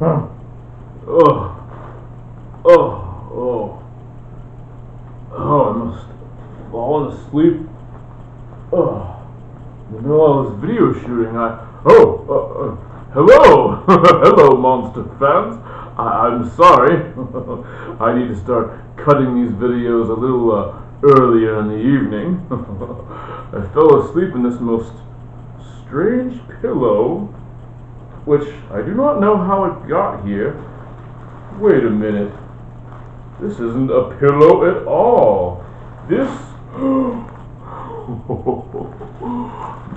Oh, oh, I must have fallen asleep. Oh, in the middle of this video shooting, hello, hello, monster fans. I'm sorry. I need to start cutting these videos a little earlier in the evening. I fell asleep in this most strange pillow, which I do not know how it got here. Wait a minute. This isn't a pillow at all. This...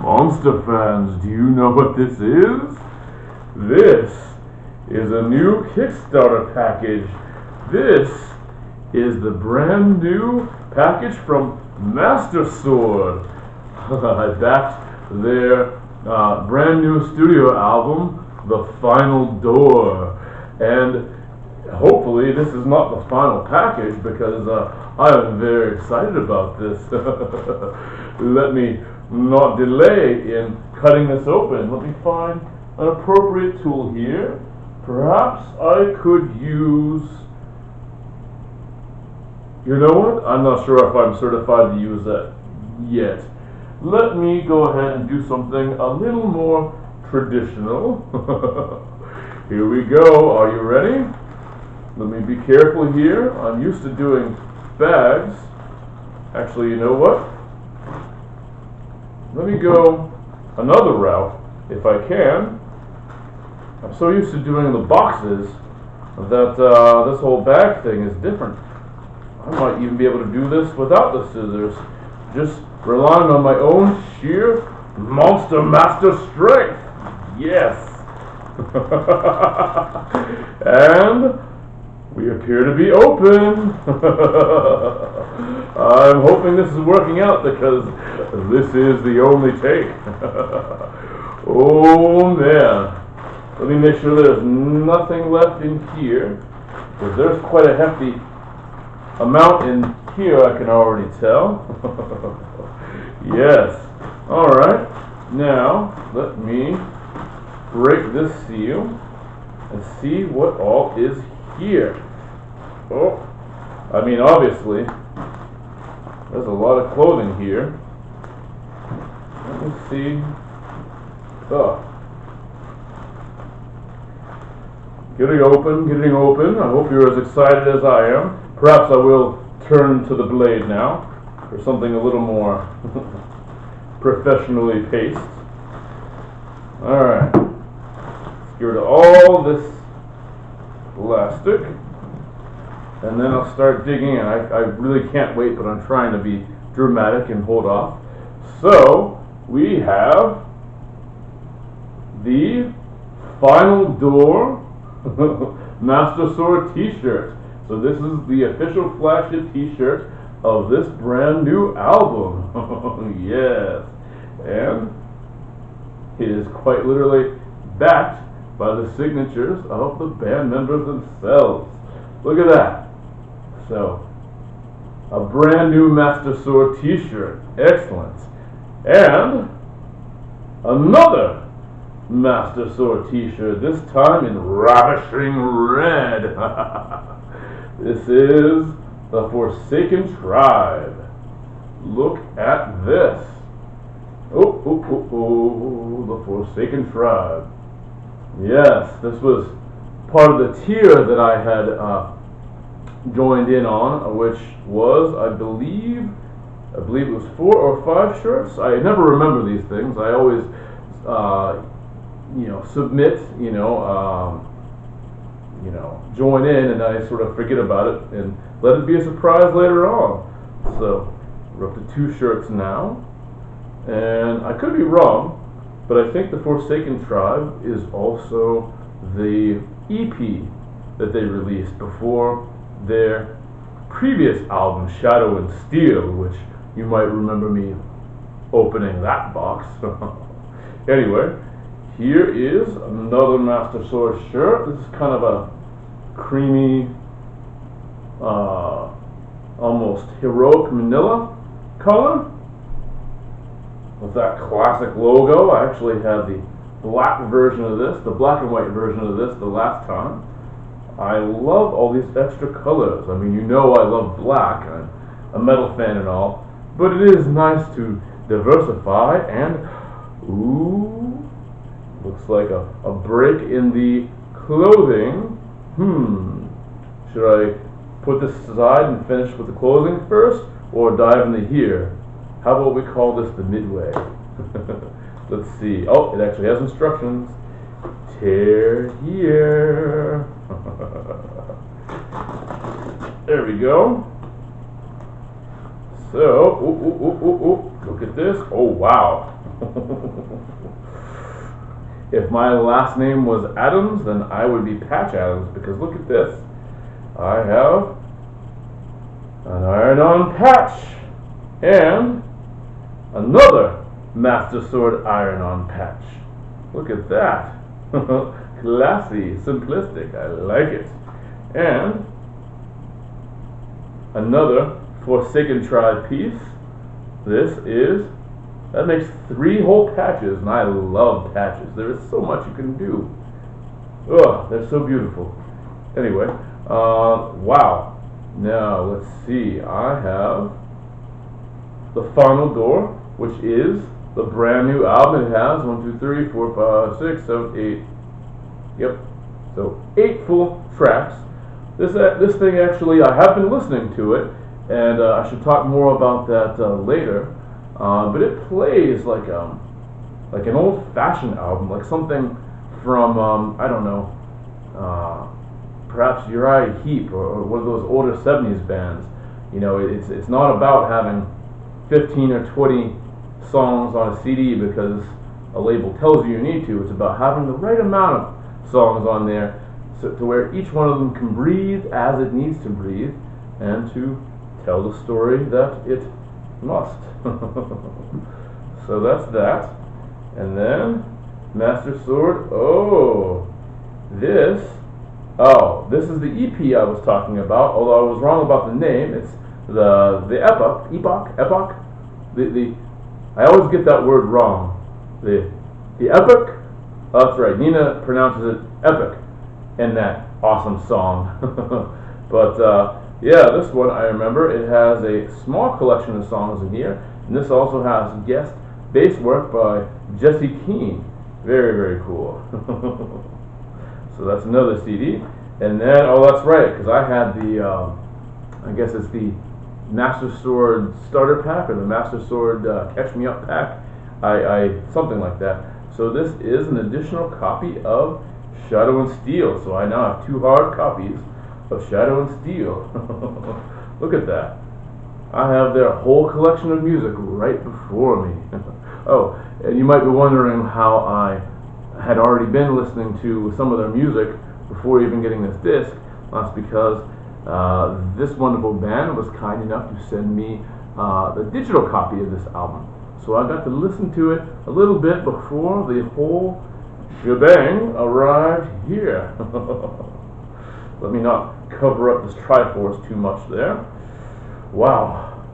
Monster fans, do you know what this is? This is a new Kickstarter package. This is the brand new package from Master Sword. I backed their brand new studio album, The Final Door. And hopefully this is not the final package, because I am very excited about this. Let me not delay in cutting this open. Let me find an appropriate tool here. Perhaps I could use... You know what? I'm not sure if I'm certified to use that yet. Let me go ahead and do something a little more traditional. Here we go. Are you ready? Let me be careful here. I'm used to doing bags. Actually, you know what? Let me go another route, if I can. I'm so used to doing the boxes that this whole bag thing is different. I might even be able to do this without the scissors, just relying on my own sheer monster master strength. Yes. And we appear to be open. I'm hoping this is working out, because this is the only take. Oh man. Let me make sure there's nothing left in here, because there's quite a hefty amount in here, I can already tell. Yes. Alright. Now, let me break this seal and see what all is here. Oh, I mean, obviously, there's a lot of clothing here. Let me see. Oh. Getting open. I hope you're as excited as I am. Perhaps I will turn to the blade now for something a little more professionally paced. Alright. Let's get rid of all this plastic. And then I'll start digging in. I really can't wait, but I'm trying to be dramatic and hold off. So, we have the Final Door Master Sword t-shirt. So this is the official flagship t-shirt of this brand new album. Yes. And it is quite literally backed by the signatures of the band members themselves. Look at that. So, a brand new Master Sword t-shirt. Excellent. And another Master Sword t-shirt, this time in ravishing red. This is the Forsaken Tribe. Look at this. Oh, the Forsaken Tribe. Yes, this was part of the tier that I had joined in on, which was, I believe it was 4 or 5 shirts. I never remember these things. I always, submit, join in, and I sort of forget about it and let it be a surprise later on. So we're up to 2 shirts now, and I could be wrong, but I think the Forsaken Tribe is also the EP that they released before their previous album, Shadow and Steel, which you might remember me opening that box. Anyway, here is another Master Sword shirt. This is kind of a creamy, almost heroic manila color with that classic logo. I actually have the black version of this, the black and white version of this the last time. I love all these extra colors. I mean, you know I love black. I'm a metal fan and all. But it is nice to diversify and, ooh, looks like a break in the clothing. Should I put this aside and finish with the clothing first, or dive into here? How about we call this the midway? Let's see. Oh, it actually has instructions. Tear here. There we go. So, look at this. Oh, wow. If my last name was Adams, then I would be Patch Adams, because look at this. I have an iron-on patch and another Master Sword iron-on patch. Look at that. Classy, simplistic, I like it. And another Forsaken Tribe piece. That makes 3 whole patches, and I love patches. There is so much you can do. Ugh, they're so beautiful. Anyway, wow. Now, let's see. I have the Final Door, which is the brand new album. It has 1, 2, 3, 4, 5, 6, 7, 8. Yep. So 8 full tracks. This thing actually, I have been listening to it, and I should talk more about that later. But it plays like an old-fashioned album, like something from I don't know, perhaps Uriah Heep or one of those older '70s bands. You know, it's not about having 15 or 20 songs on a CD because a label tells you need to. It's about having the right amount of songs on there, so to where each one of them can breathe as it needs to breathe, and to tell the story that it must. So that's that. And then Master Sword. This is the EP I was talking about, although I was wrong about the name. It's the Epoch. I always get that word wrong. The Epoch. Oh, that's right. Nina pronounces it Epic in that awesome song. But yeah, this one I remember. It has a small collection of songs in here, and this also has guest bass work by Jesse Keane. Very, very cool. So that's another CD. And then, oh, that's right, because I had the, I guess it's the Master Sword starter pack, or the Master Sword Catch Me Up pack. Something like that. So this is an additional copy of Shadow and Steel. So I now have 2 hard copies of Shadow and Steel. Look at that. I have their whole collection of music right before me. Oh, and you might be wondering how I had already been listening to some of their music before even getting this disc. That's because this wonderful band was kind enough to send me the digital copy of this album. So I got to listen to it a little bit before the whole shebang arrived here. Let me not cover up this Triforce too much there. Wow,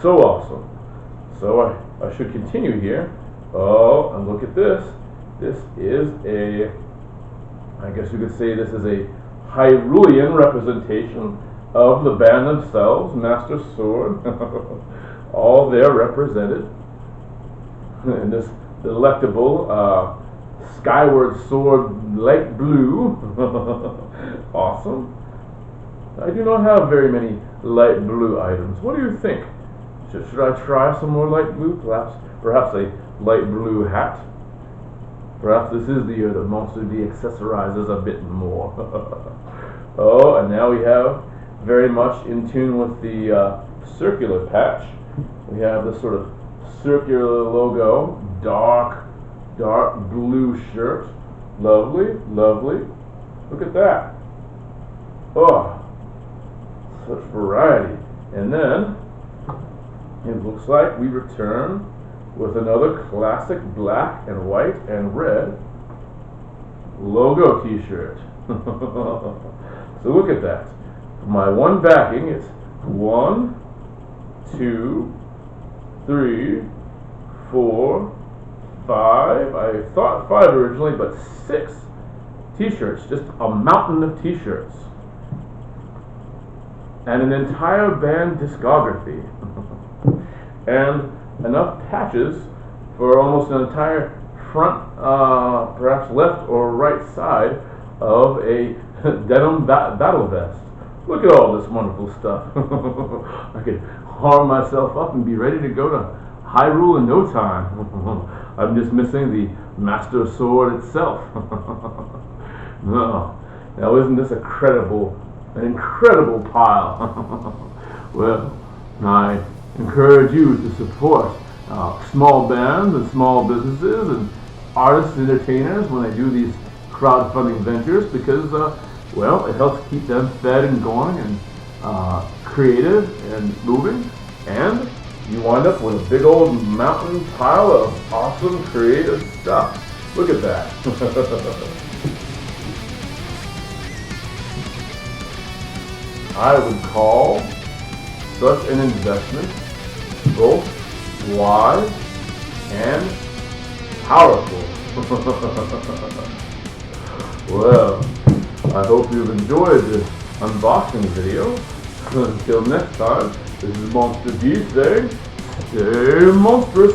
so awesome. So I should continue here. Oh, and look at this. This is I guess you could say this is a Hyrulean representation of the band themselves, Master Sword. All there represented in this delectable Skyward Sword light blue. Awesome. I do not have very many light blue items. What do you think? Should I try some more light blue? Perhaps a light blue hat? Perhaps this is the year that Monster D accessorizes a bit more. Oh, and now we have, very much in tune with the circular patch, we have this sort of circular logo, dark blue shirt. Lovely, lovely. Look at that. Oh, such variety. And then it looks like we return with another classic black and white and red logo t-shirt. So look at that. For my one backing, it's 1, 2, 3, 4, I thought 5 originally, but 6 t-shirts, just a mountain of t-shirts. And an entire band discography. And enough patches for almost an entire front, perhaps left or right side of a denim battle vest. Look at all this wonderful stuff. I could arm myself up and be ready to go to Hyrule in no time. I'm just missing the Master Sword itself. No. Now isn't this an incredible pile? Well, I encourage you to support small bands and small businesses and artists and entertainers when they do these crowdfunding ventures, because well, it helps keep them fed and going and creative and moving, and you wind up with a big old mountain pile of awesome creative stuff. Look at that. I would call such an investment both wise and powerful. Well, I hope you've enjoyed this unboxing video. Until next time, this is Monster D saying, stay monstrous.